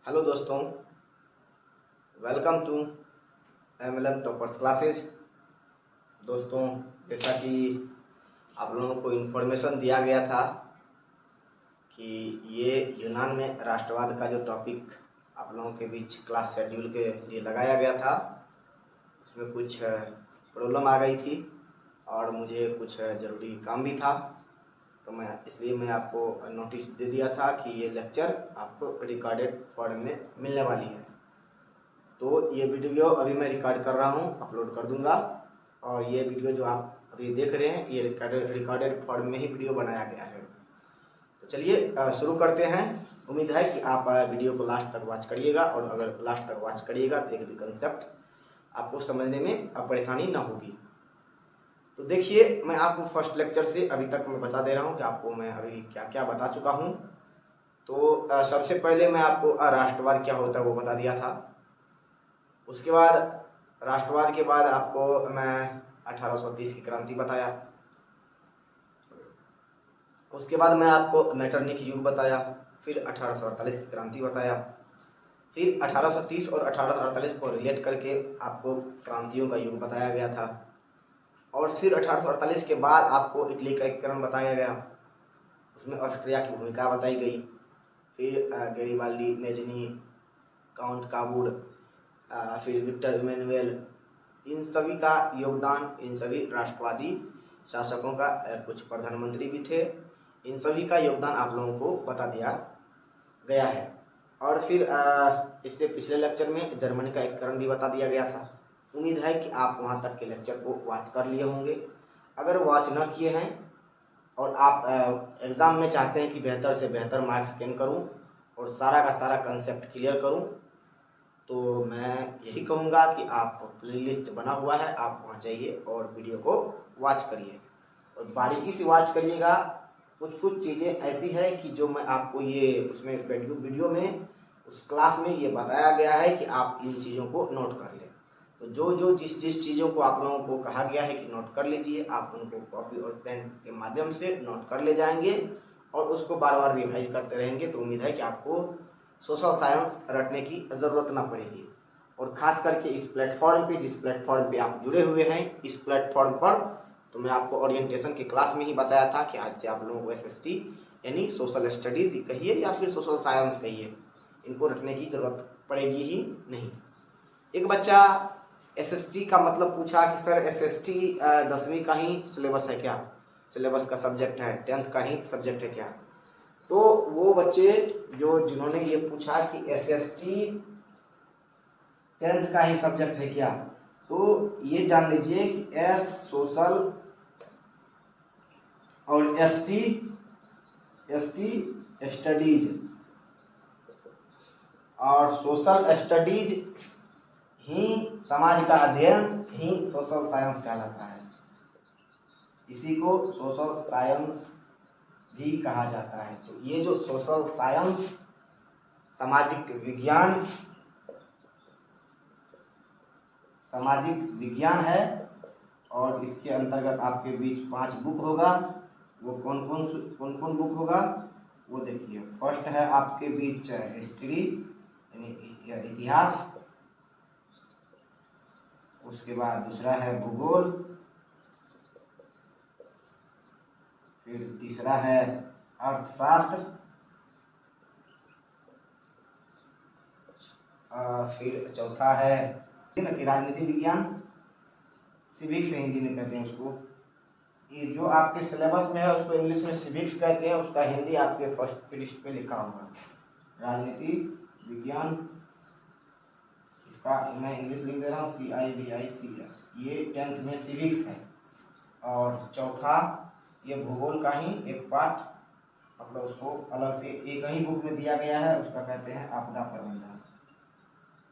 Hello दोस्तों, welcome to MLM toppers classes. दोस्तों, जैसा कि आप लोगों को इन्फॉर्मेशन दिया गया था कि ये यूनान में राष्ट्रवाद का जो टॉपिक आप लोगों के बीच क्लास शेड्यूल के लिए लगाया गया था, उसमें कुछ प्रॉब्लम आ गई थी और मुझे कुछ ज़रूरी काम भी था, तो मैं आपको नोटिस दे दिया था कि ये लेक्चर आपको रिकॉर्डेड फॉर्म में मिलने वाली है। तो ये वीडियो अभी मैं रिकॉर्ड कर रहा हूँ, अपलोड कर दूंगा। और ये वीडियो जो आप अभी देख रहे हैं, ये रिकॉर्डेड फॉर्म में ही वीडियो बनाया गया है। तो चलिए शुरू करते हैं। उम्मीद है कि आप वीडियो को लास्ट तक वॉच करिएगा, और अगर लास्ट तक वॉच करिएगा तो एक भी कंसेप्ट आपको समझने में परेशानी ना होगी। तो देखिए, मैं आपको फर्स्ट लेक्चर से अभी तक मैं बता दे रहा हूँ कि आपको मैं अभी क्या क्या बता चुका हूँ। तो सबसे पहले मैं आपको राष्ट्रवाद क्या होता है वो बता दिया था। उसके बाद राष्ट्रवाद के बाद आपको मैं 1830 की क्रांति बताया। उसके बाद मैं आपको मेटरनिक युग बताया। फिर 1848 की क्रांति बताया। फिर 1830 और 1848 को रिलेट करके आपको क्रांतियों का युग बताया गया था। और फिर 1848 के बाद आपको इटली का एकीकरण बताया गया, उसमें ऑस्ट्रिया की भूमिका बताई गई। फिर गैरिबाल्डी, मेजनी, काउंट काबूल, फिर विक्टर इमैनुअल, इन सभी का योगदान, इन सभी राष्ट्रवादी शासकों का, कुछ प्रधानमंत्री भी थे, इन सभी का योगदान आप लोगों को बता दिया गया है। और फिर इससे पिछले लेक्चर में जर्मनी का एकीकरण भी बता दिया गया था। उम्मीद है कि आप वहां तक के लेक्चर को वॉच कर लिए होंगे। अगर वॉच न किए हैं और आप एग्ज़ाम में चाहते हैं कि बेहतर से बेहतर मार्क्स स्कैन करूं और सारा का सारा कंसेप्ट क्लियर करूं, तो मैं यही कहूँगा कि आप प्लेलिस्ट बना हुआ है, आप वहाँ जाइए और वीडियो को वॉच करिए और बारीकी से वॉच करिएगा। कुछ चीज़ें ऐसी हैं कि जो मैं आपको ये उसमें वीडियो में, उस क्लास में ये बताया गया है कि आप इन चीज़ों को नोट कर लें। तो जिस चीज़ों को आप लोगों को कहा गया है कि नोट कर लीजिए, आप उनको कॉपी और पेन के माध्यम से नोट कर ले जाएंगे और उसको बार बार रिवाइज करते रहेंगे, तो उम्मीद है कि आपको सोशल साइंस रटने की ज़रूरत ना पड़ेगी। और ख़ास करके इस प्लेटफॉर्म पे, जिस प्लेटफॉर्म पे आप जुड़े हुए हैं, इस प्लेटफॉर्म पर तो मैं आपको ओरिएंटेशन के क्लास में ही बताया था कि आज से आप लोगों को SST यानी सोशल स्टडीज़ कहिए या फिर सोशल साइंस कहिए, इनको रटने की ज़रूरत पड़ेगी ही नहीं। एक बच्चा SST का मतलब पूछा कि सर SST 10वीं का ही सिलेबस है क्या, सिलेबस का सब्जेक्ट है, 10th का ही सब्जेक्ट है क्या? तो वो बच्चे जिन्होंने ये पूछा कि SST 10th का ही सब्जेक्ट है क्या, तो ये जान लीजिए कि S सोशल और ST स्टडीज, और सोशल स्टडीज ही समाज का अध्ययन ही सोशल साइंस कहलाता है। इसी को सोशल साइंस भी कहा जाता है। तो ये जो सोशल साइंस, सामाजिक विज्ञान है, और इसके अंतर्गत आपके बीच 5 बुक होगा। वो कौन कौन बुक होगा वो देखिए। फर्स्ट है आपके बीच हिस्ट्री यानी इतिहास, उसके बाद दूसरा है भूगोल, फिर तीसरा है अर्थशास्त्र, फिर चौथा है राजनीति विज्ञान, सिविक्स हिंदी में कहते हैं उसको। ये जो आपके सिलेबस में है उसको इंग्लिश में सिविक्स कहते हैं, उसका हिंदी आपके फर्स्ट पृष्ठ पे लिखा होगा, राजनीति विज्ञान। इसका मैं इंग्लिश लिख दे रहा हूँ, CIVICS। ये 10th में सिविक्स है। और चौथा ये भूगोल का ही एक पार्ट, मतलब उसको अलग से एक ही बुक में दिया गया है, उसका कहते हैं आपदा प्रबंधन।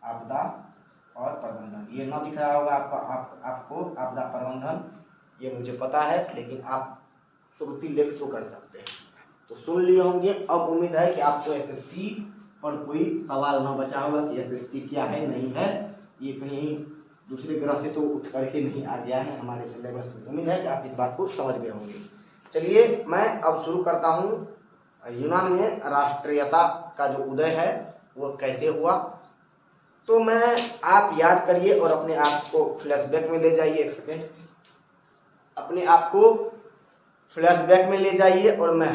आपदा और प्रबंधन, ये ना दिख रहा होगा आपको आपदा प्रबंधन, ये मुझे पता है, लेकिन आप श्रुति लेख तो कर सकते हैं। तो सुन लिए होंगे। अब उम्मीद है कि आपको SST पर कोई सवाल ना बचा होगा कि SST क्या है, नहीं है, ये कहीं दूसरे ग्रह से तो उठ करके नहीं आ गया है हमारे सिलेबस में। उम्मीद है कि आप इस बात को समझ गए होंगे। चलिए मैं अब शुरू करता हूँ यूनान में राष्ट्रीयता का जो उदय है वो कैसे हुआ। तो मैं आप याद करिए और अपने आप को फ्लैशबैक में ले जाइए। एक सेकेंड, अपने आप को फ्लैशबैक में ले जाइए। और मैं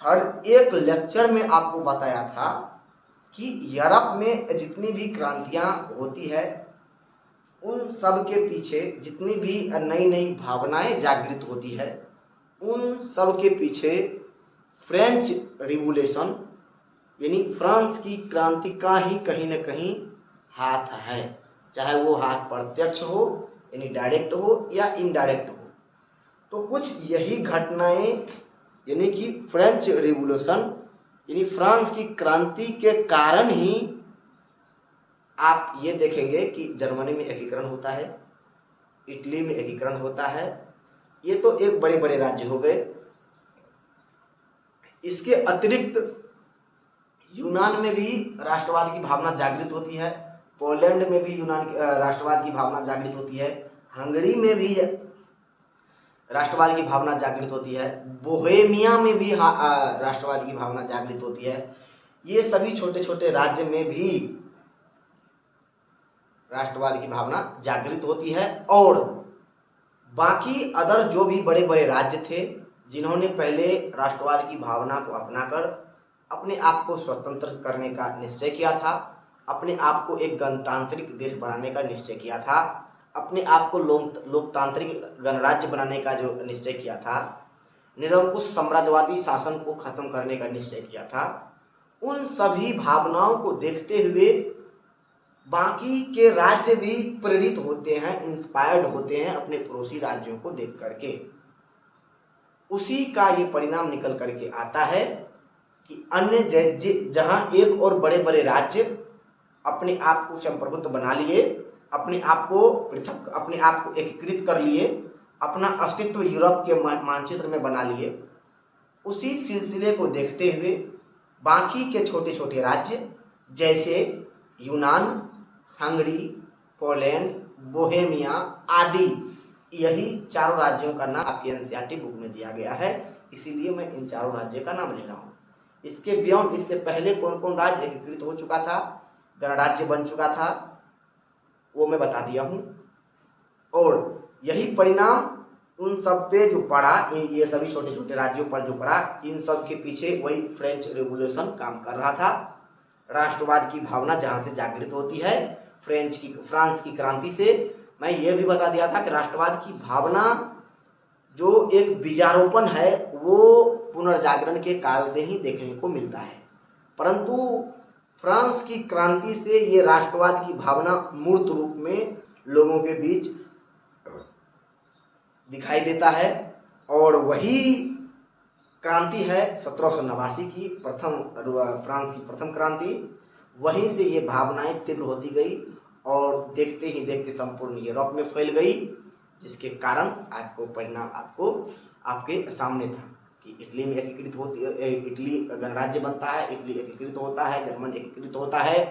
हर एक लेक्चर में आपको बताया था कि यूरोप में जितनी भी क्रांतियां होती है उन सब के पीछे जितनी भी नई नई भावनाएं जागृत होती है उन सब के पीछे फ्रेंच रिवॉल्यूशन यानी फ्रांस की क्रांति का ही कहीं न कहीं हाथ है। चाहे वो हाथ प्रत्यक्ष हो यानी डायरेक्ट हो या इनडायरेक्ट हो। तो कुछ यही घटनाएं यानी कि फ्रेंच रिवॉल्यूशन यानी फ्रांस की क्रांति के कारण ही आप ये देखेंगे कि जर्मनी में एकीकरण होता है, इटली में एकीकरण होता है। ये तो एक बड़े बड़े राज्य हो गए। इसके अतिरिक्त यूनान में भी राष्ट्रवाद की भावना जागृत होती है, पोलैंड में भी यूनान राष्ट्रवाद की भावना जागृत होती है, हंगरी में भी राष्ट्रवाद की भावना जागृत होती है, बोहेमिया में भी राष्ट्रवाद की भावना जागृत होती है। ये सभी छोटे छोटे राज्य में भी राष्ट्रवाद की भावना जागृत होती है। और बाकी अदर जो भी बड़े बड़े राज्य थे जिन्होंने पहले राष्ट्रवाद की भावना को अपनाकर अपने आप को स्वतंत्र करने का निश्चय किया था, अपने आप को एक गणतांत्रिक देश बनाने का निश्चय किया था, अपने आप को लोकतांत्रिक गणराज्य बनाने का जो निश्चय किया था, निरंकुश साम्राज्यवादी शासन को खत्म करने का निश्चय किया था, उन सभी भावनाओं को देखते हुए बाकी के राज्य भी प्रेरित होते हैं, इंस्पायर्ड होते हैं अपने पड़ोसी राज्यों को देख करके। उसी का ये परिणाम निकल करके आता है कि अन्य जहां एक और बड़े बड़े राज्य अपने आप को संप्रभुत्व बना लिए, अपने आप को पृथक, अपने आप को एकीकृत कर लिए, अपना अस्तित्व यूरोप के मानचित्र में बना लिए, उसी सिलसिले को देखते हुए बाकी के छोटे छोटे राज्य जैसे यूनान, हंगरी, पोलैंड, बोहेमिया आदि, यही चारों राज्यों का नाम आपके एनसीईआरटी बुक में दिया गया है, इसीलिए मैं इन चारों राज्यों का नाम ले रहा हूँ। इसके बियॉन्ड, इससे पहले कौन कौन राज्य एकीकृत हो चुका था, गणराज्य बन चुका था, वो मैं बता दिया हूँ। और यही परिणाम उन सब पे जो पड़ा, ये सभी छोटे छोटे राज्यों पर जो पड़ा, इन सब के पीछे वही फ्रेंच रेवोल्यूशन काम कर रहा था। राष्ट्रवाद की भावना जहाँ से जागृत होती है फ्रांस की क्रांति से। मैं ये भी बता दिया था कि राष्ट्रवाद की भावना जो एक बीजारोपण है वो पुनर्जागरण के काल से ही देखने को मिलता है, परंतु फ्रांस की क्रांति से ये राष्ट्रवाद की भावना मूर्त रूप में लोगों के बीच दिखाई देता है। और वही क्रांति है 1789 की फ्रांस की प्रथम क्रांति। वहीं से ये भावनाएं तीव्र होती गई और देखते ही देखते संपूर्ण यूरोप में फैल गई, जिसके कारण आपको परिणाम आपके सामने था कि इटली में एकीकृत होती है, इटली गणराज्य बनता है, इटली एकीकृत होता है, जर्मन एकीकृत होता है,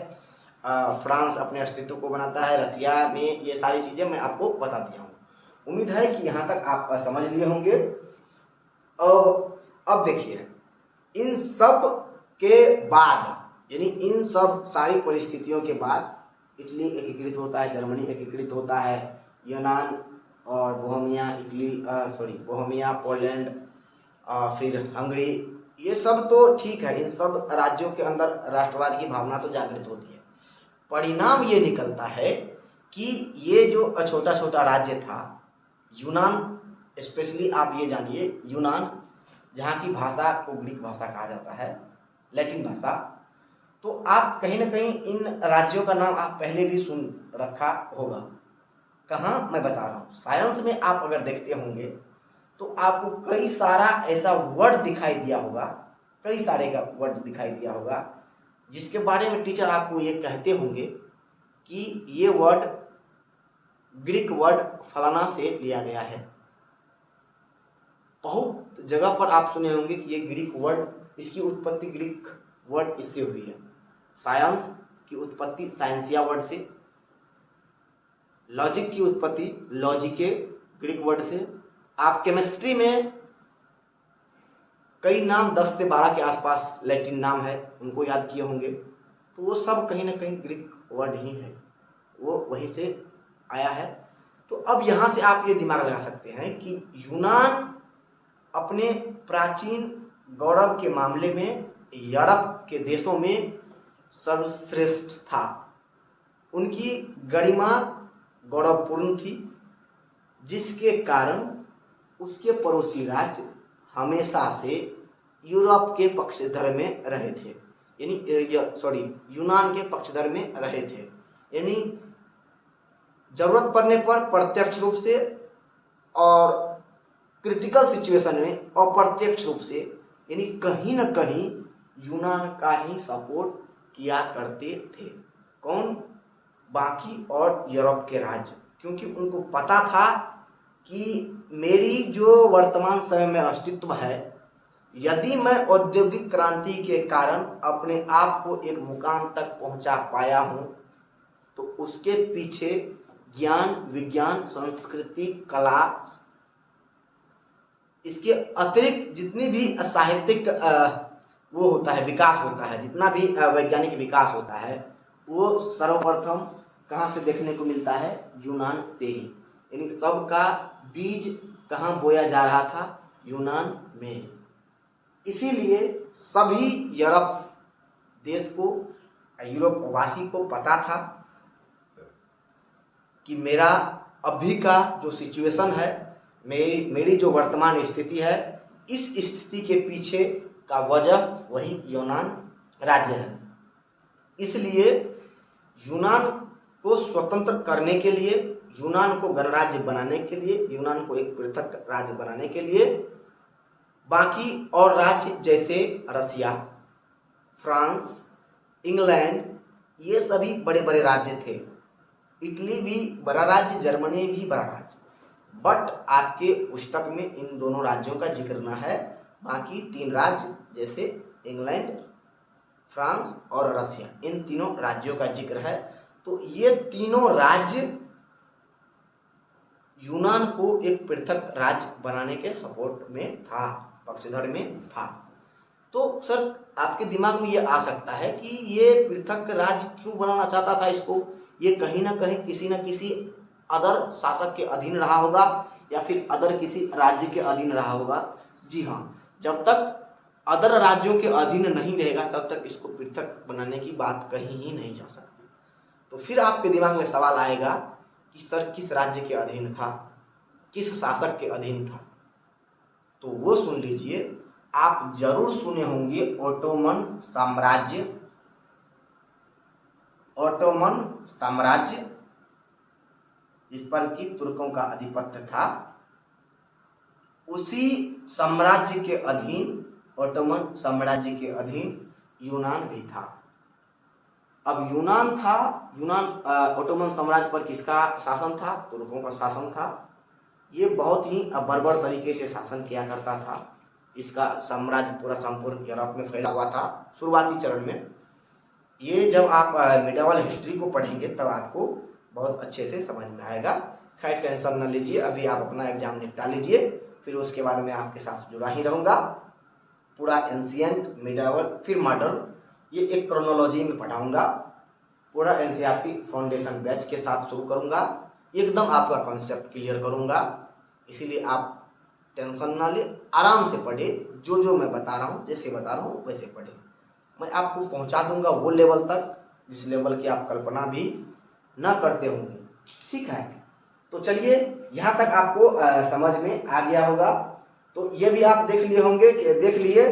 फ्रांस अपने अस्तित्व को बनाता है, रसिया में, ये सारी चीज़ें मैं आपको बता दिया हूँ। उम्मीद है कि यहाँ तक आप समझ लिए होंगे। अब देखिए, इन सब के बाद यानी इन सब सारी परिस्थितियों के बाद इटली एकीकृत होता है, जर्मनी एकीकृत होता है, यूनान और बोहेमिया, पोलैंड, फिर हंगरी, ये सब तो ठीक है, इन सब राज्यों के अंदर राष्ट्रवाद की भावना तो जागृत होती है। परिणाम ये निकलता है कि ये जो छोटा छोटा राज्य था, यूनान स्पेशली, आप ये जानिए, यूनान जहाँ की भाषा को ग्रीक भाषा कहा जाता है, लैटिन भाषा, तो आप कहीं ना कहीं इन राज्यों का नाम आप पहले भी सुन रखा होगा। कहाँ, मैं बता रहा हूँ, साइंस में आप अगर देखते होंगे तो आपको कई सारा ऐसा वर्ड दिखाई दिया होगा, कई सारे का वर्ड दिखाई दिया होगा जिसके बारे में टीचर आपको ये कहते होंगे कि ये वर्ड ग्रीक वर्ड फलाना से लिया गया है। बहुत जगह पर आप सुने होंगे कि ये ग्रीक वर्ड, इसकी उत्पत्ति ग्रीक वर्ड इससे हुई है। साइंस की उत्पत्ति साइंसिया वर्ड से, लॉजिक की उत्पत्ति लॉजिके ग्रीक वर्ड से। आप केमिस्ट्री में कई नाम 10 से 12 के आसपास लैटिन नाम है, उनको याद किए होंगे। तो वो सब कहीं ना कहीं ग्रीक वर्ड ही है, वो वहीं से आया है। तो अब यहाँ से आप ये दिमाग लगा सकते हैं कि यूनान अपने प्राचीन गौरव के मामले में यूरोप के देशों में सर्वश्रेष्ठ था। उनकी गरिमा गौरवपूर्ण थी, जिसके कारण उसके पड़ोसी राज्य हमेशा से यूरोप के पक्षधर में रहे थे, यानी यूनान के पक्षधर में रहे थे। यानी जरूरत पड़ने पर प्रत्यक्ष रूप से और क्रिटिकल सिचुएशन में अप्रत्यक्ष रूप से, यानी कहीं ना कहीं यूनान का ही सपोर्ट किया करते थे। कौन? बाकी और यूरोप के राज्य, क्योंकि उनको पता था कि मेरी जो वर्तमान समय में अस्तित्व है, यदि मैं औद्योगिक क्रांति के कारण अपने आप को एक मुकाम तक पहुंचा पाया हूं, तो उसके पीछे ज्ञान, विज्ञान, संस्कृति, कला, इसके अतिरिक्त जितनी भी साहित्यिक वो होता है, विकास होता है, जितना भी वैज्ञानिक विकास होता है, वो सर्वप्रथम कहाँ से देखने को मिलता है? यूनान से ही। यानी सबका बीज कहाँ बोया जा रहा था? यूनान में। इसीलिए सभी यूरोप देश को, यूरोप वासी को पता था कि मेरा अभी का जो सिचुएशन है, मेरी जो वर्तमान स्थिति है, इस स्थिति के पीछे का वजह वही यूनान राज्य है। इसलिए यूनान को स्वतंत्र करने के लिए, यूनान को गणराज्य बनाने के लिए, यूनान को एक पृथक राज्य बनाने के लिए बाकी और राज्य जैसे रसिया, फ्रांस, इंग्लैंड, ये सभी बड़े बड़े राज्य थे। इटली भी बड़ा राज्य, जर्मनी भी बड़ा राज्य, बट आपके पुस्तक में इन दोनों राज्यों का जिक्र न है। बाकी तीन राज्य जैसे इंग्लैंड, फ्रांस और रसिया, इन तीनों राज्यों का जिक्र है। तो ये तीनों राज्य यूनान को एक पृथक राज्य बनाने के सपोर्ट में था, पक्षधर में था। तो सर आपके दिमाग में ये आ सकता है कि ये पृथक राज्य क्यों बनाना चाहता था इसको? ये कहीं ना कहीं किसी न किसी अदर शासक के अधीन रहा होगा, या फिर अदर किसी राज्य के अधीन रहा होगा। जी हाँ, जब तक अदर राज्यों के अधीन नहीं रहेगा तब तक इसको पृथक बनाने की बात कहीं ही नहीं जा सकती। तो फिर आपके दिमाग में सवाल आएगा कि सर किस राज्य के अधीन था, किस शासक के अधीन था? तो वो सुन लीजिए, आप जरूर सुने होंगे ओटोमन साम्राज्य। ओटोमन साम्राज्य जिस पर कि तुर्कों का आधिपत्य था, उसी साम्राज्य के अधीन, ओटोमन साम्राज्य के अधीन यूनान भी था। अब यूनान था, ओटोमन साम्राज्य पर किसका शासन था? तुर्कों का शासन था। ये बहुत ही बर्बर तरीके से शासन किया करता था। इसका साम्राज्य पूरा संपूर्ण यूरोप में फैला हुआ था शुरुआती चरण में। ये जब आप मिडिवल हिस्ट्री को पढ़ेंगे तब आपको बहुत अच्छे से समझ में आएगा। खैर टेंशन न लीजिए, अभी आप अपना एग्जाम निपटा लीजिए, फिर उसके बाद मैं आपके साथ जुड़ा ही रहूँगा। पूरा एंशिएंट, मिडिवल, फिर मॉडर्न, ये एक क्रोनोलॉजी में पढ़ाऊँगा। पूरा एनसीईआरटी फाउंडेशन बैच के साथ शुरू करूँगा, एकदम आपका कॉन्सेप्ट क्लियर करूँगा। इसीलिए आप टेंशन ना ले, आराम से पढ़े, जो जो मैं बता रहा हूँ, जैसे बता रहा हूँ वैसे पढ़े। मैं आपको पहुँचा दूंगा वो लेवल तक जिस लेवल की आप कल्पना भी ना करते होंगे। ठीक है, तो चलिए यहाँ तक आपको समझ में आ गया होगा। तो ये भी आप देख लिए होंगे देख लिए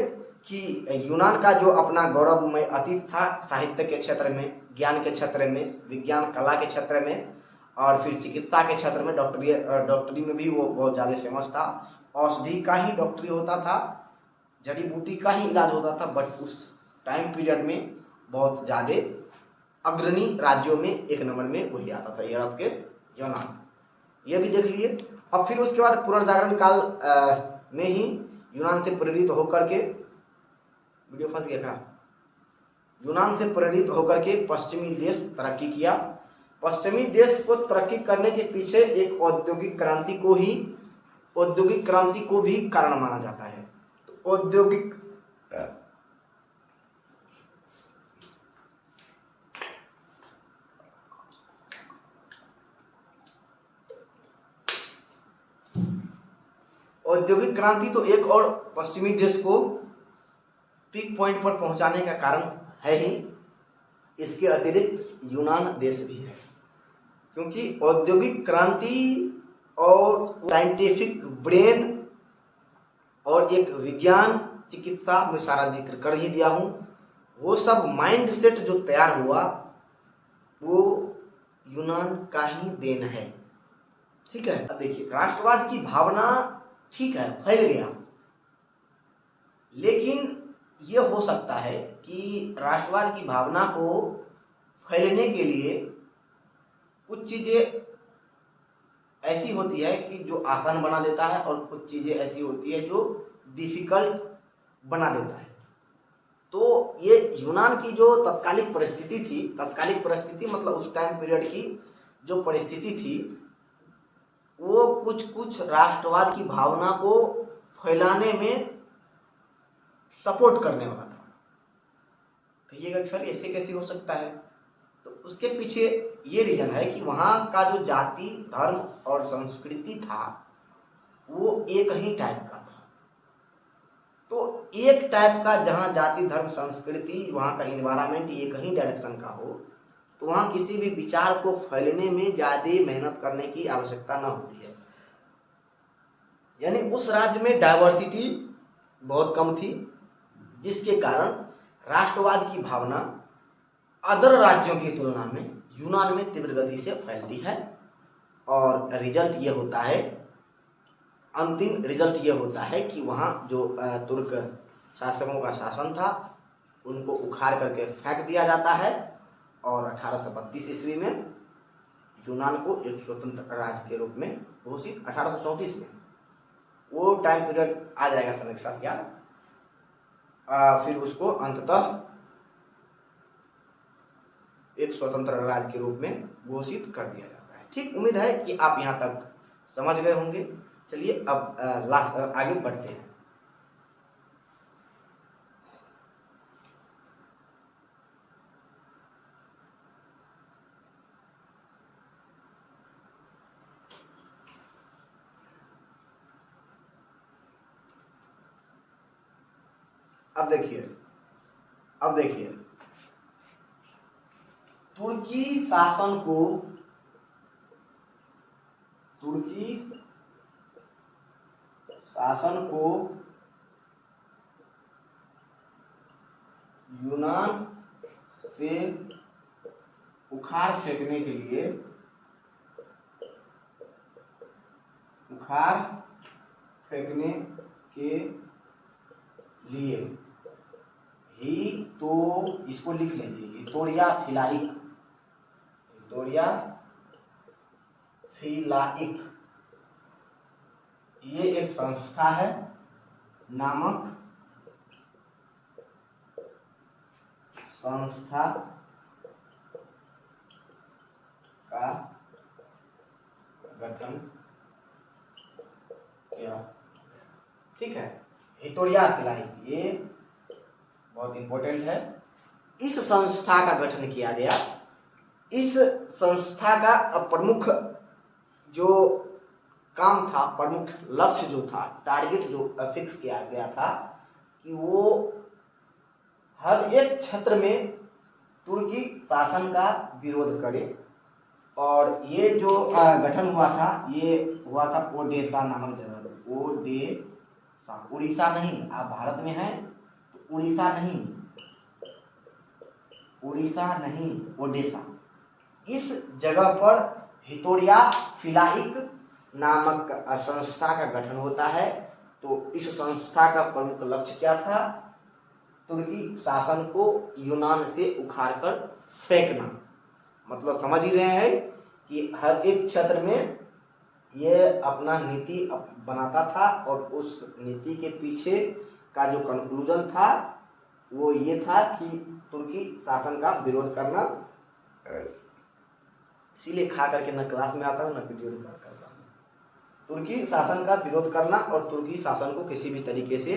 कि यूनान का जो अपना गौरवमय अतीत था, साहित्य के क्षेत्र में, ज्ञान के क्षेत्र में, विज्ञान कला के क्षेत्र में, और फिर चिकित्सा के क्षेत्र में, डॉक्टरी में भी वो बहुत ज़्यादा फेमस था। औषधि का ही डॉक्टरी होता था, जड़ी बूटी का ही इलाज होता था, बट उस टाइम पीरियड में बहुत ज़्यादा अग्रणी राज्यों में एक नंबर में वही आता था, यूरोप के यूनान। ये भी देख लिए। अब फिर उसके बाद पुनर्जागरण काल में ही यूनान से प्रेरित होकर के, वीडियो फंस गया था, यूनान से प्रेरित होकर के पश्चिमी देश तरक्की किया। पश्चिमी देश को तरक्की करने के पीछे एक औद्योगिक क्रांति को भी कारण माना जाता है। तो औद्योगिक क्रांति तो एक और पश्चिमी देश को पीक पॉइंट पर पहुंचाने का कारण है ही, इसके अतिरिक्त यूनान देश भी है, क्योंकि औद्योगिक क्रांति और साइंटिफिक ब्रेन और एक विज्ञान चिकित्सा में सारा जिक्र कर ही दिया हूँ, वो सब माइंड सेट जो तैयार हुआ वो यूनान का ही देन है। ठीक है, अब देखिए राष्ट्रवाद की भावना ठीक है फैल गया, लेकिन ये हो सकता है कि राष्ट्रवाद की भावना को फैलने के लिए कुछ चीज़ें ऐसी होती है कि जो आसान बना देता है और कुछ चीज़ें ऐसी होती है जो डिफिकल्ट बना देता है। तो ये यूनान की जो तत्कालिक परिस्थिति थी, तत्कालिक परिस्थिति मतलब उस टाइम पीरियड की जो परिस्थिति थी, वो कुछ राष्ट्रवाद की भावना को फैलाने में सपोर्ट करने वाला था। कहिएगा कि सर ऐसे कैसे हो सकता है? तो उसके पीछे ये रीजन है कि वहाँ का जो जाति धर्म और संस्कृति था वो एक ही टाइप का था। तो एक टाइप का जहाँ जाति धर्म संस्कृति, वहाँ का इन्वायरमेंट एक ही डायरेक्शन का हो, तो वहाँ किसी भी विचार को फैलने में ज़्यादा मेहनत करने की आवश्यकता न होती है। यानी उस राज्य में डाइवर्सिटी बहुत कम थी, जिसके कारण राष्ट्रवाद की भावना अदर राज्यों की तुलना में यूनान में तीव्र गति से फैलती है। और रिजल्ट ये होता है, अंतिम रिजल्ट ये होता है कि वहाँ जो तुर्क शासकों का शासन था उनको उखाड़ करके फेंक दिया जाता है और 1832 ईस्वी में यूनान को एक स्वतंत्र राज्य के रूप में घोषित, 1834 में वो टाइम पीरियड आ जाएगा समय के साथ याद। फिर उसको अंततः एक स्वतंत्र राज्य के रूप में घोषित कर दिया जाता है। ठीक, उम्मीद है कि आप यहाँ तक समझ गए होंगे। चलिए अब आगे बढ़ते हैं। अब देखिए तुर्की शासन को यूनान से उखाड़ फेंकने के लिए ही, तो इसको लिख लीजिए, हितोरिया फिलाइक ये एक संस्था है नामक संस्था का गठन किया। ठीक है, हितोरिया फिलाइक ये बहुत इंपॉर्टेंट है। इस संस्था का गठन किया गया। इस संस्था का प्रमुख जो काम था, प्रमुख लक्ष्य जो था, टारगेट जो फिक्स किया गया था कि वो हर एक क्षेत्र में तुर्की शासन का विरोध करे। और ये जो गठन हुआ था, ये हुआ था ओडेसा नामक जगह। ओडेसा, उड़ीसा नहीं, आप भारत में हैं तो उड़ीसा नहीं, ओडेसा। इस जगह पर हितोरिया फिलाइक नामक संस्था का गठन होता है। तो इस संस्था का प्रमुख लक्ष्य क्या था? तुर्की शासन को यूनान से उखाड़कर फेंकना। मतलब समझ ही रहे हैं कि हर एक क्षेत्र में ये अपना नीति बनाता था और उस नीति के पीछे का जो कंक्लूजन था वो ये था कि तुर्की शासन का विरोध करना। इसीलिए खा करके न क्लास में आता हूँ न वीडियो रिकॉर्ड करता हूँ। तुर्की शासन का विरोध करना और तुर्की शासन को किसी भी तरीके से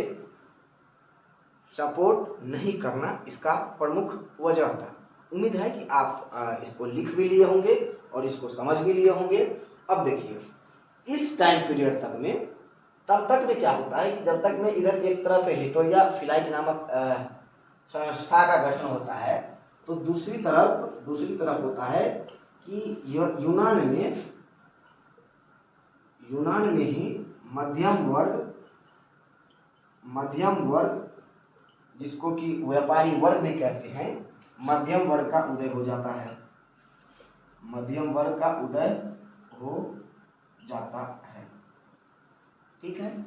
सपोर्ट नहीं करना, इसका प्रमुख वजह था। उम्मीद है कि आप इसको लिख भी लिए होंगे और इसको समझ भी लिए होंगे। अब देखिए, इस टाइम पीरियड तक में तब तक में क्या होता है कि जब तक में इधर एक तरफ हितोरिया फिलाइट नामक संस्था का गठन होता है, तो दूसरी तरफ होता है कि यूनान में ही मध्यम वर्ग जिसको कि व्यापारी वर्ग भी कहते हैं, मध्यम वर्ग का उदय हो जाता है। मध्यम वर्ग का उदय हो जाता है, ठीक है।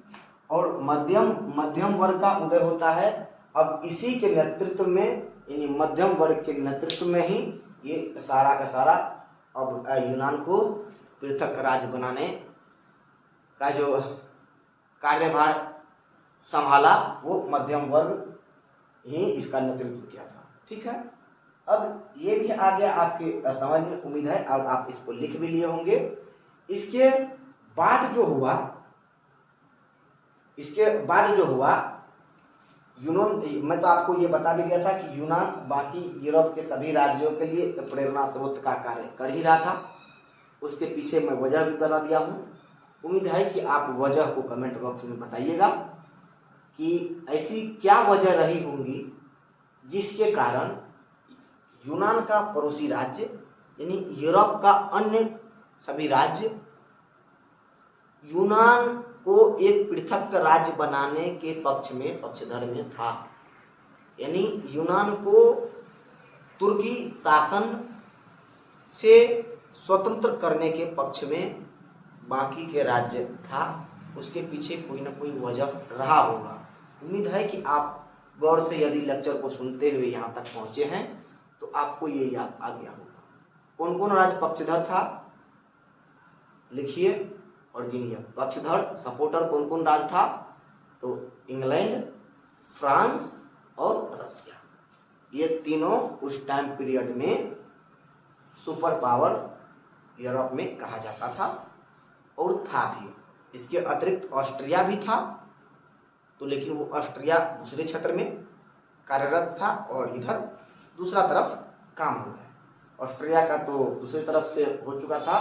और मध्यम वर्ग का उदय होता है। अब इसी के नेतृत्व में, यानी मध्यम वर्ग के नेतृत्व में ही ये सारा का सारा अब यूनान को पृथक राज्य बनाने का जो कार्यभार संभाला, वो मध्यम वर्ग ही इसका नेतृत्व किया था, ठीक है। अब ये भी आ गया आपके समझ में, उम्मीद है अब आप इसको लिख भी लिए होंगे। इसके बाद जो हुआ यूनान, मैं तो आपको ये बता भी दिया था कि यूनान बाकी यूरोप के सभी राज्यों के लिए प्रेरणा स्रोत का कार्य कर ही रहा था। उसके पीछे मैं वजह भी बता दिया हूँ। उम्मीद है कि आप वजह को कमेंट बॉक्स में बताइएगा कि ऐसी क्या वजह रही होंगी जिसके कारण यूनान का पड़ोसी राज्य, यानी यूरोप का अन्य सभी राज्य यूनान को एक पृथक राज्य बनाने के पक्षधर में था। यानी यूनान को तुर्की शासन से स्वतंत्र करने के पक्ष में बाकी के राज्य था। उसके पीछे कोई ना कोई वजह रहा होगा। उम्मीद है कि आप गौर से यदि लेक्चर को सुनते हुए यहाँ तक पहुँचे हैं तो आपको ये याद आ गया होगा। कौन कौन राज्य पक्षधर था लिखिए और गिनिए। पक्षधर सपोर्टर कौन कौन राज्य था? तो इंग्लैंड, फ्रांस और रसिया, ये तीनों उस टाइम पीरियड में सुपर पावर यूरोप में कहा जाता था और था भी। इसके अतिरिक्त ऑस्ट्रिया भी था, तो लेकिन वो ऑस्ट्रिया दूसरे क्षेत्र में कार्यरत था और इधर दूसरा तरफ काम हो रहा है। ऑस्ट्रिया का तो दूसरी तरफ से हो चुका था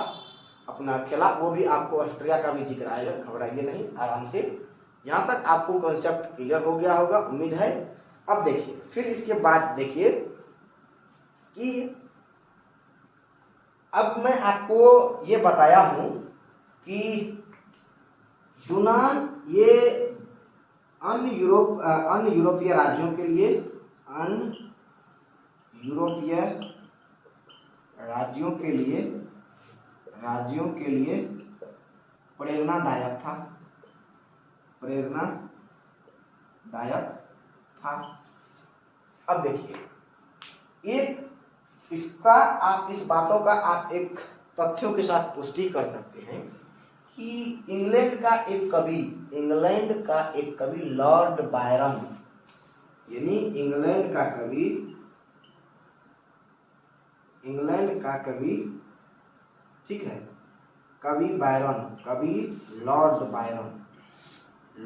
अपना खेला, वो भी आपको ऑस्ट्रिया का भी जिक्र आएगा, घबराइए नहीं, आराम से। यहाँ तक आपको कॉन्सेप्ट क्लियर हो गया होगा, उम्मीद है। अब देखिए, फिर इसके बाद देखिए कि अब मैं आपको ये बताया हूँ कि यूनान ये अन्य यूरोपीय राज्यों के लिए प्रेरणादायक था। अब देखिए, इस बातों का आप एक तथ्यों के साथ पुष्टि कर सकते हैं कि इंग्लैंड का एक कवि लॉर्ड बायरन, यानी इंग्लैंड का कवि, ठीक है, कवि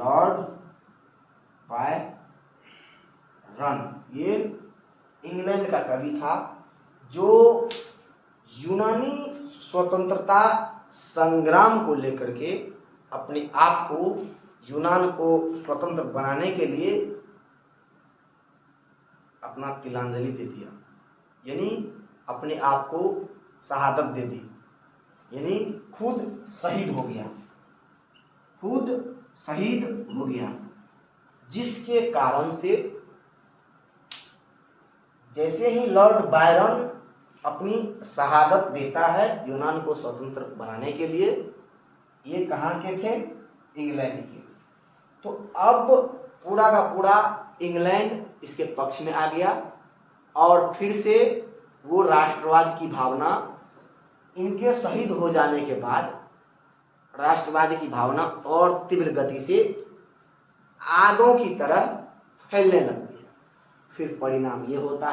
लॉर्ड बायरन, ये इंग्लैंड का कवि था जो यूनानी स्वतंत्रता संग्राम को लेकर के अपने आप को, यूनान को स्वतंत्र बनाने के लिए अपना तिलांजलि दे दिया, यानी अपने आप को शहादत दे दी, यानी खुद शहीद हो गया, जिसके कारण से जैसे ही लॉर्ड बायरन अपनी शहादत देता है यूनान को स्वतंत्र बनाने के लिए, ये कहाँ के थे? इंग्लैंड के। तो अब पूरा का पूरा इंग्लैंड इसके पक्ष में आ गया और फिर से वो राष्ट्रवाद की भावना, इनके शहीद हो जाने के बाद राष्ट्रवाद की भावना और तीव्र गति से आगों की तरह फैलने लगती है। फिर परिणाम ये होता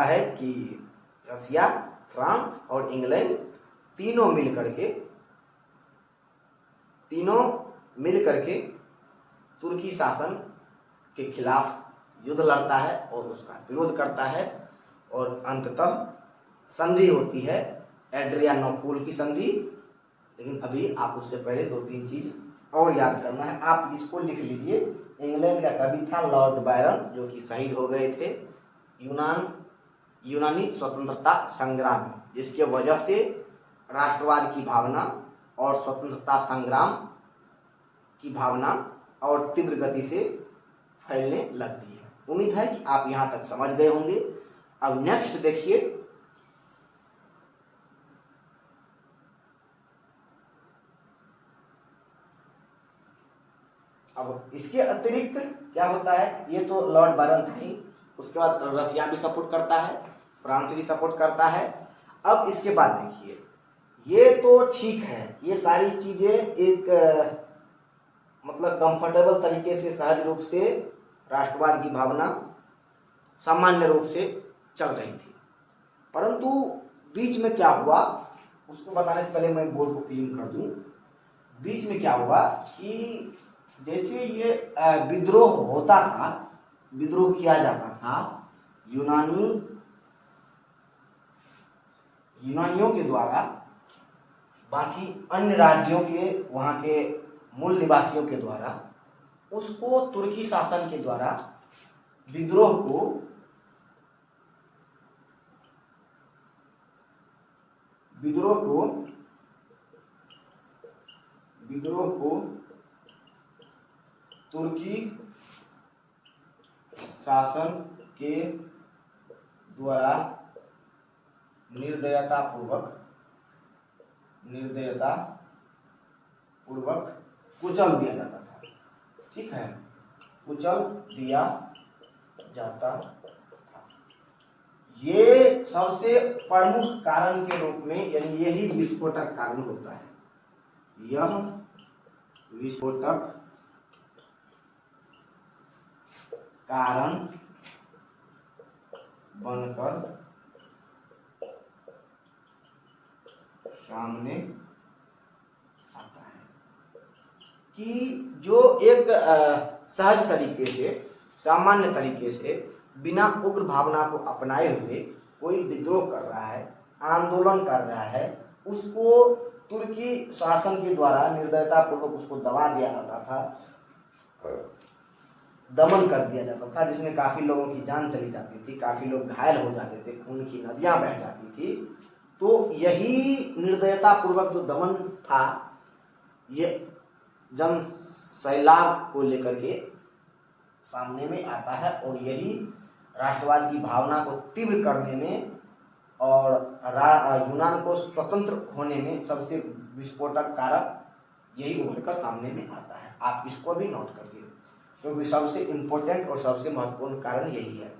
है कि रसिया, फ्रांस और इंग्लैंड तीनों मिल करके तुर्की शासन के खिलाफ युद्ध लड़ता है और उसका विरोध करता है और अंततः संधि होती है, एड्रियानोपोल की संधि। लेकिन अभी आप उससे पहले 2-3 चीज़ और याद करना है। आप इसको लिख लीजिए, इंग्लैंड का कवि था लॉर्ड बायरन, जो कि शहीद हो गए थे यूनानी स्वतंत्रता संग्राम में, जिसके वजह से राष्ट्रवाद की भावना और स्वतंत्रता संग्राम की भावना और तीव्र गति से फैलने लगती है। उम्मीद है कि आप यहाँ तक समझ गए होंगे। अब नेक्स्ट देखिए, अब इसके अतिरिक्त क्या होता है, ये तो लॉर्ड बायरन था ही, उसके बाद रसिया भी सपोर्ट करता है, फ्रांस भी सपोर्ट करता है। अब इसके बाद देखिए, ये तो ठीक है, ये सारी चीजें एक मतलब कंफर्टेबल तरीके से, सहज रूप से राष्ट्रवाद की भावना सामान्य रूप से चल रही थी। परंतु बीच में क्या हुआ, उसको बताने से पहले मैं बोर्ड को क्लीन कर दूं। बीच में क्या हुआ कि जैसे ये विद्रोह होता था, विद्रोह किया जाता था यूनानियों के द्वारा, बाकी अन्य राज्यों के, वहाँ के मूल निवासियों के द्वारा, उसको तुर्की शासन के द्वारा विद्रोह को तुर्की शासन के द्वारा निर्दयता पूर्वक कुचल दिया जाता था। ठीक है, कुचल दिया जाता था। ये सबसे प्रमुख कारण के रूप में, यानी यही विस्फोटक कारण होता है। यह विस्फोटक कारण बनकर सामने आता है कि जो एक सहज तरीके से, सामान्य तरीके से, बिना उग्र भावना को अपनाए हुए कोई विद्रोह कर रहा है, आंदोलन कर रहा है, उसको तुर्की शासन के द्वारा निर्दयता पूर्वक उसको दबा दिया जाता था, दमन कर दिया जाता था, जिसमें काफी लोगों की जान चली जाती थी, काफी लोग घायल हो जाते थे, खून की नदियां बह जाती थी। तो यही निर्दयता पूर्वक जो दमन था, ये जन सैलाब को लेकर के सामने में आता है, और यही राष्ट्रवाद की भावना को तीव्र करने में और यूनान को स्वतंत्र होने में सबसे विस्फोटक कारक यही उभरकर सामने में आता है। आप इसको भी नोट करिए, क्योंकि सबसे इम्पोर्टेंट और सबसे महत्वपूर्ण कारण यही है।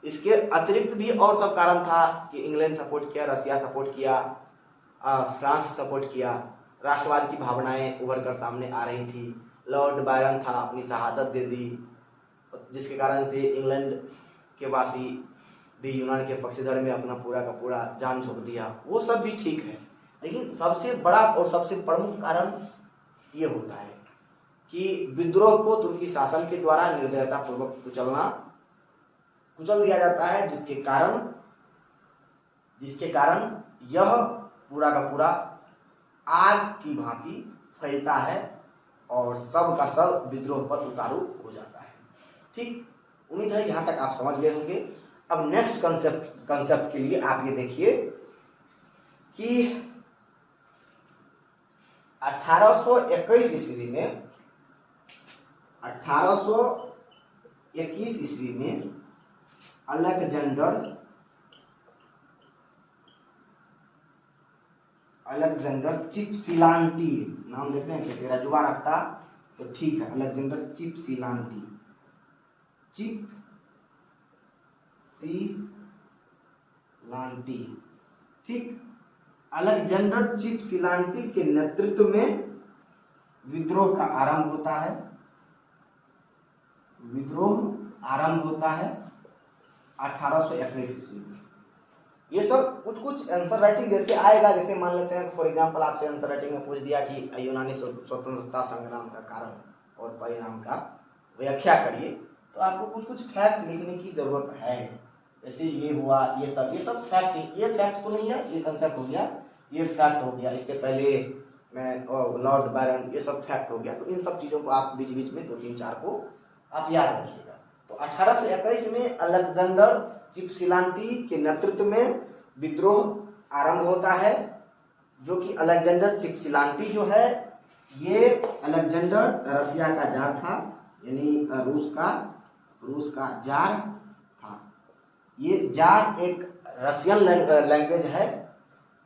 इसके अतिरिक्त भी और सब कारण था कि इंग्लैंड सपोर्ट किया, रसिया सपोर्ट किया, फ्रांस सपोर्ट किया, राष्ट्रवाद की भावनाएं उभर कर सामने आ रही थी। लॉर्ड बायरन था, अपनी शहादत दे दी, जिसके कारण से इंग्लैंड के वासी भी यूनान के पक्षधर में अपना पूरा का पूरा जान झोंक दिया। वो सब भी ठीक है, लेकिन सबसे बड़ा और सबसे प्रमुख कारण ये होता है कि विद्रोह को तुर्की शासन के द्वारा निर्दयता पूर्वक कुचल दिया जाता है, जिसके कारण यह पूरा का पूरा आग की भांति फैलता है और सब का सब विद्रोह पर उतारू हो जाता है। ठीक, उम्मीद है यहाँ तक आप समझ गए होंगे। अब नेक्स्ट कंसेप्ट के लिए आप ये देखिए कि 1821 ईस्वी में अलेक्जेंडर चिपसिलांटी, नाम देख रहे हैं कैसे रजुआ रखता तो ठीक है, अलेक्जेंडर चिपसिलांटी, ठीक, अलेक्जेंडर चिपसिलांटी के नेतृत्व में विद्रोह का आरंभ होता है। विद्रोह आरंभ होता है 1821 ईस्वी में। ये सब कुछ आंसर राइटिंग जैसे आएगा, जैसे मान लेते हैं फॉर एग्जांपल आपसे आंसर राइटिंग में पूछ दिया कि यूनानी स्वतंत्रता संग्राम का कारण और परिणाम का व्याख्या करिए, तो आपको कुछ फैक्ट लिखने की जरूरत है। जैसे ये हुआ, ये सब फैक्ट, ये फैक्ट तो नहीं है, ये कंसेप्ट हो गया, ये फैक्ट हो गया। इससे पहले मैं लॉर्ड बायरन, ये सब फैक्ट हो गया। तो इन सब चीज़ों को आप बीच बीच में 2 3 4 को आप याद रखिएगा। तो 1821 में अलेक्जेंडर चिपसिलांटी के नेतृत्व में विद्रोह आरंभ होता है, जो कि अलेक्जेंडर चिपसिलांटी जो है ये अलेक्जेंडर रसिया का जार था, यानी रूस का जार था। ये जार एक रसियन लैंग्वेज है।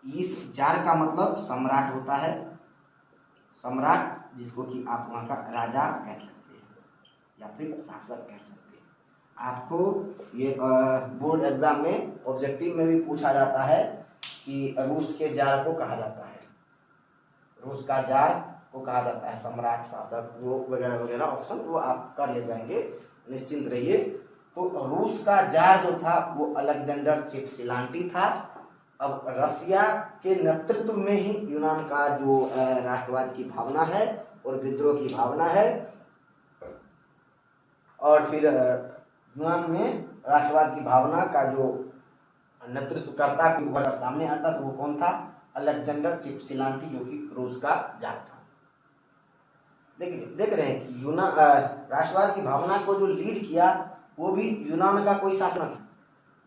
इस जार का मतलब सम्राट होता है, सम्राट, जिसको कि आप वहाँ का राजा कह सकते हैं या फिर शासक कह सकते हैं। आपको ये बोर्ड एग्जाम में ऑब्जेक्टिव में भी पूछा जाता है कि रूस के जार को कहा जाता है, रूस का जार को कहा जाता है सम्राट, शासक, वो वगैरह वगैरह ऑप्शन वो आप कर ले जाएंगे, निश्चिंत रहिए। तो रूस का जार जो था वो अलेक्जेंडर चिपसिलांटी था। अब रसिया के नेतृत्व में ही यूनान का जो राष्ट्रवाद की भावना है और विद्रोह की भावना है, और फिर यूनान में राष्ट्रवाद की भावना का जो नेतृत्व करता अगर सामने आता तो वो कौन था? अलेक्जेंडर चिपसिलांटी, जो कि रूस का जार था। देख रहे हैं कि यूनान राष्ट्रवाद की भावना को जो लीड किया वो भी यूनान का कोई शासक था।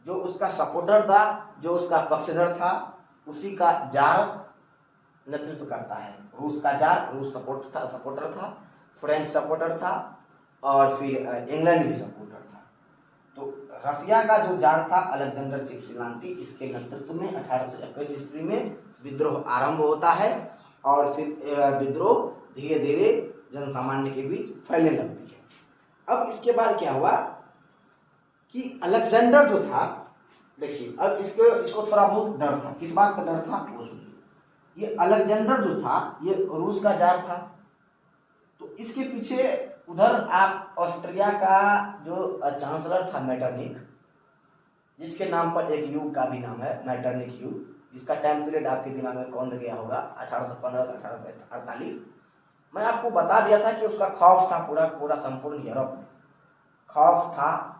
जो उसका सपोर्टर था, जो उसका पक्षधर था, उसी का जार नेतृत्व करता है। रूस का जार, रूस सपोर्टर था, फ्रेंच सपोर्टर था, और फिर इंग्लैंड भी सपोर्टर था। तो रसिया का जो जार था अलेक्जेंडर चिपसिलांटी, इसके नेतृत्व में 1821 ईस्वी में विद्रोह आरंभ होता है, और फिर विद्रोह धीरे धीरे जनसामान्य के बीच फैलने लगती है। अब इसके बाद क्या हुआ कि अलेक्जेंडर जो था, देखिए अब इसको थोड़ा बहुत डर था। किस बात का डर था वो सुनिए। ये अलेक्जेंडर जो था ये रूस का जार था, तो इसके पीछे उधर आप ऑस्ट्रिया का जो चांसलर था मेटरनिक, जिसके नाम पर एक युग का भी नाम है मेटरनिक युग, जिसका टाइम पीरियड आपके दिमाग में कौन गया होगा 1815 से 1848। मैं आपको बता दिया था कि उसका खौफ था पूरा संपूर्ण यूरोप में खौफ था।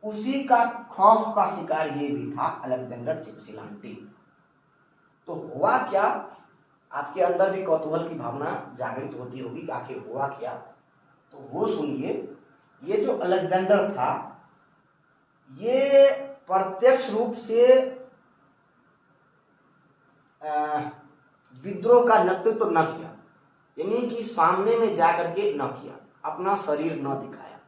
उसी का खौफ का शिकार ये भी था अलेक्जेंडर चिपसिलांटी। तो हुआ क्या, आपके अंदर भी कौतूहल की भावना जागृत होती होगी कि आखिर हुआ क्या। तो वो सुनिए, ये जो अलेक्जेंडर था ये प्रत्यक्ष रूप से विद्रोह का नेतृत्व न किया, यानी कि सामने में जाकर के न किया, अपना शरीर न दिखाया,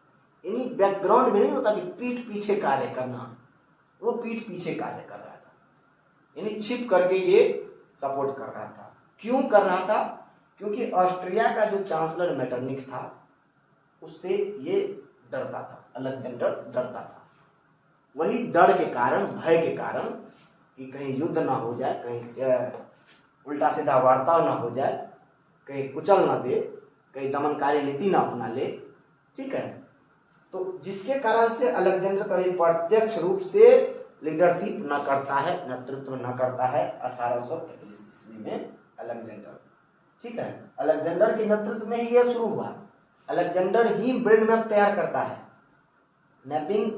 यानी बैकग्राउंड में नहीं होता कि पीठ पीछे कार्य करना, वो पीठ पीछे कार्य कर रहा था, यानी छिप करके ये सपोर्ट कर रहा था। क्यों कर रहा था? क्योंकि ऑस्ट्रिया का जो चांसलर मेटरनिक था उससे ये डरता था, अलेक्जेंडर डरता था। वही डर के कारण, भय के कारण कि कहीं युद्ध ना हो जाए, कहीं उल्टा सीधा वार्ता ना हो जाए, कहीं कुचल ना दे, कहीं दमनकारी नीति ना अपना ले, ठीक है। तो जिसके कारण से अलेक्जेंडर कभी प्रत्यक्ष रूप से लीडरशिप न करता है, नेतृत्व न करता है 1821 ईस्वी में अलेक्जेंडर, ठीक है। अलेक्जेंडर के नेतृत्व में ही यह शुरू हुआ। अलेक्जेंडर ही ब्रेन मैप तैयार करता है, मैपिंग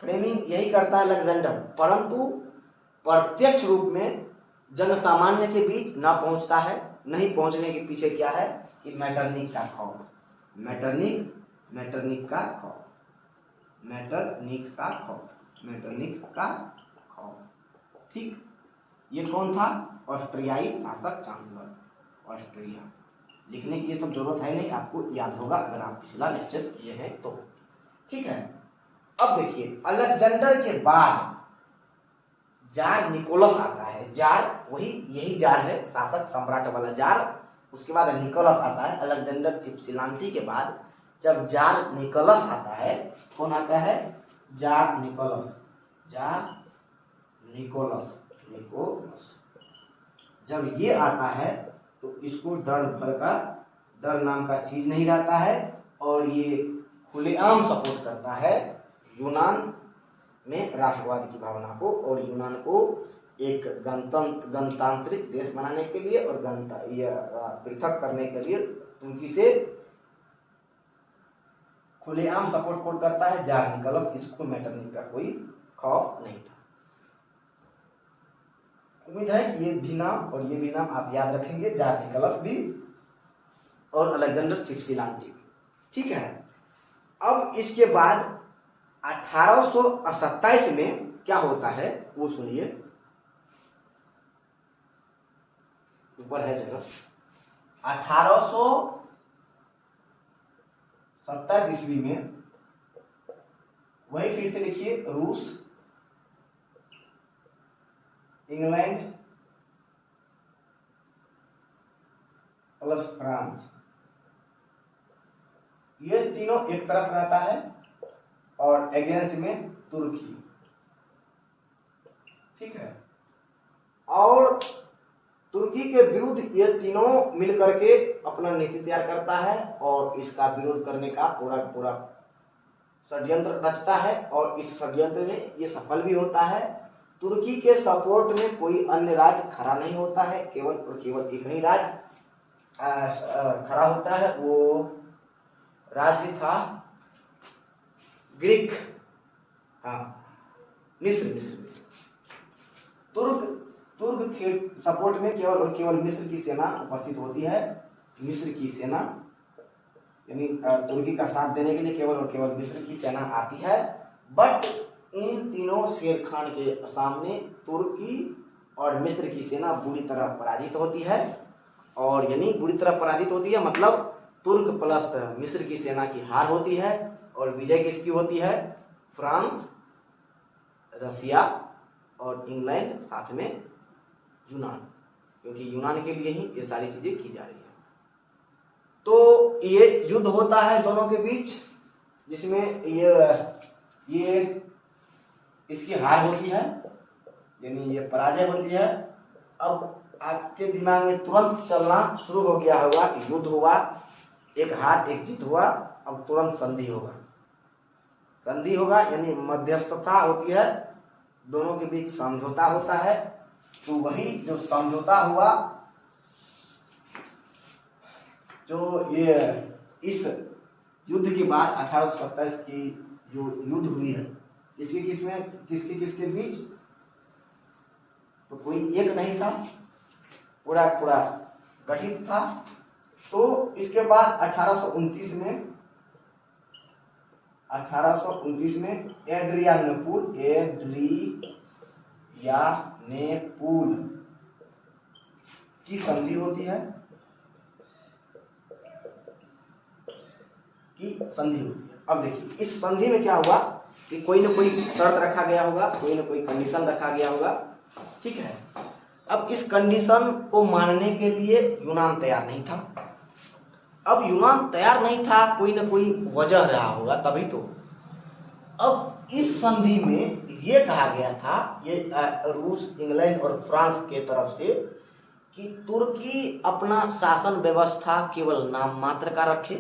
फ्रेमिंग यही करता है अलेक्जेंडर, परंतु प्रत्यक्ष रूप में जनसामान्य के बीच ना पहुंचता है। नहीं पहुंचने के पीछे क्या है कि मेटरनिक का खौफ, मेटरनिक का खौफ, ठीक। ये कौन था? ऑस्ट्रियाई शासक चांसलर, ऑस्ट्रिया। लिखने की ये सब जरूरत है नहीं, आपको याद होगा अगर आप पिछला लेक्चर किए हैं तो, ठीक है। अब देखिए अलेक्जेंडर के बाद जार निकोलस आता है। जार वही यही जार है, शासक सम्राट वाला जार। उसके बाद निकोलस आता है। अलेक्जेंडर चिपसिलांटी के बाद जब जार निकोलस आता है, कौन आता है? Tsar Nicholas. जब ये आता है तो इसको डर नाम का चीज नहीं रहता है, और ये खुलेआम सपोर्ट करता है यूनान में राष्ट्रवाद की भावना को, और यूनान को एक गणतांत्रिक देश बनाने के लिए और पृथक करने के लिए तुर्की से खुलेआम सपोर्ट करता है जार निकोलस। इसको मेटरनिक का कोई खौफ नहीं था। उम्मीद है कि ये भी नाम और ये भी नाम आप याद रखेंगे, जार निकोलस भी और अलेक्जेंडर चिपसिलांटी भी। ठीक है, अब इसके बाद 1827 में क्या होता है वो सुनिए, ऊपर है जगह। 1827 ईस्वी में वही फिर से लिखिए, रूस, इंग्लैंड प्लस फ्रांस, ये तीनों एक तरफ रहता है और अगेंस्ट में तुर्की। ठीक है, और तुर्की के विरुद्ध ये तीनों मिलकर के अपना नीति तैयार करता है और इसका विरोध करने का पूरा पूरा षड्यंत्र रचता है और इस षड्यंत्र में ये सफल भी होता है। तुर्की के सपोर्ट में कोई अन्य राज्य खड़ा नहीं होता है, केवल और केवल एक ही राज्य खड़ा होता है, वो राज्य था ग्रीक, हाँ मिस्र। तुर्क के सपोर्ट में केवल और केवल मिस्र की सेना उपस्थित होती है। मिस्र की सेना यानी तुर्की का साथ देने के लिए केवल और केवल मिस्र की सेना आती है। बट इन तीनों शेर खान के सामने तुर्की और मिस्र की सेना बुरी तरह पराजित होती है। और यानी बुरी तरह पराजित होती है मतलब तुर्क प्लस मिस्र की सेना की हार होती है और विजय किसकी होती है? फ्रांस, रसिया और इंग्लैंड, साथ में यूनान, क्योंकि यूनान के लिए ही ये सारी चीजें की जा रही है। तो ये युद्ध होता है दोनों के बीच, जिसमें ये इसकी हार होती है यानी ये पराजय होती है। अब आपके दिमाग में तुरंत चलना शुरू हो गया होगा कि युद्ध हुआ, एक हार एक जीत हुआ, अब तुरंत संधि होगा। संधि होगा यानी मध्यस्थता होती है, दोनों के बीच समझौता होता है। तो वही जो समझौता हुआ, जो ये इस युद्ध के बाद 1827 की जो युद्ध हुई है, इसके किसके बीच? तो कोई एक नहीं था, पूरा पूरा गठित था। तो इसके बाद 1829 में एड्रियानोपुल की संधि होती है, अब देखिए इस संधि में क्या हुआ कि कोई ना कोई शर्त रखा गया होगा, कोई ना कोई कंडीशन रखा गया होगा। ठीक है, अब इस कंडीशन को मानने के लिए यूनान तैयार नहीं था। अब यूनान तैयार नहीं था, कोई ना कोई वजह रहा होगा तभी तो। अब इस संधि में ये कहा गया था, ये रूस, इंग्लैंड और फ्रांस के तरफ से, कि तुर्की अपना शासन व्यवस्था केवल नाम मात्र का रखे,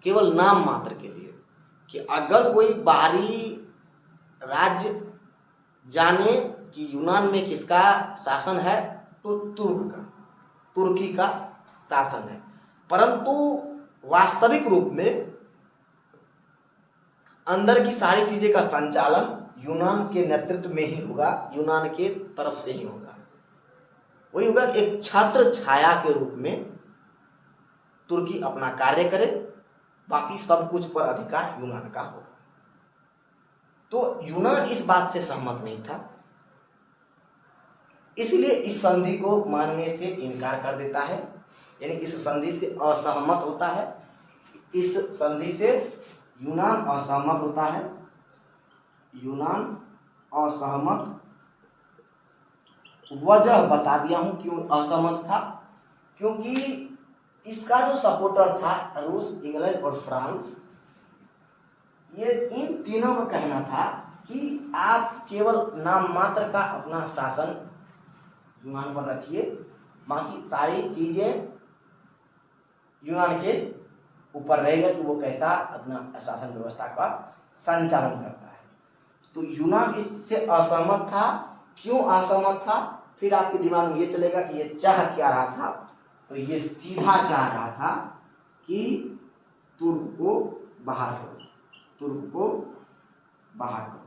केवल नाम मात्र के लिए, कि अगर कोई बाहरी राज्य जाने कि यूनान में किसका शासन है तो तुर्की का शासन है, परंतु वास्तविक रूप में अंदर की सारी चीजें का संचालन यूनान के नेतृत्व में ही होगा, यूनान के तरफ से ही होगा। वही होगा कि एक छत्र छाया के रूप में तुर्की अपना कार्य करे, बाकी सब कुछ पर अधिकार यूनान का होगा। तो यूनान इस बात से सहमत नहीं था, इसलिए इस संधि को मानने से इनकार कर देता है, यानी इस संधि से असहमत होता है। इस संधि से यूनान असहमत होता है, यूनान असहमत। वजह बता दिया हूं क्यों असहमत था, क्योंकि इसका जो सपोर्टर था रूस, इंग्लैंड और फ्रांस, ये इन तीनों का कहना था कि आप केवल नाम मात्र का अपना शासन यूनान पर रखिए, बाकी सारी चीजें यूनान के ऊपर रहेगा कि वो कैसा अपना शासन व्यवस्था का संचालन करता है। तो यूनान इससे असहमत था। क्यों असहमत था? फिर आपके दिमाग में ये चलेगा कि ये चाह क्या रहा था। तो ये सीधा चाह रहा था कि तुर्क को बाहर करो, तुर्क को बाहर करो।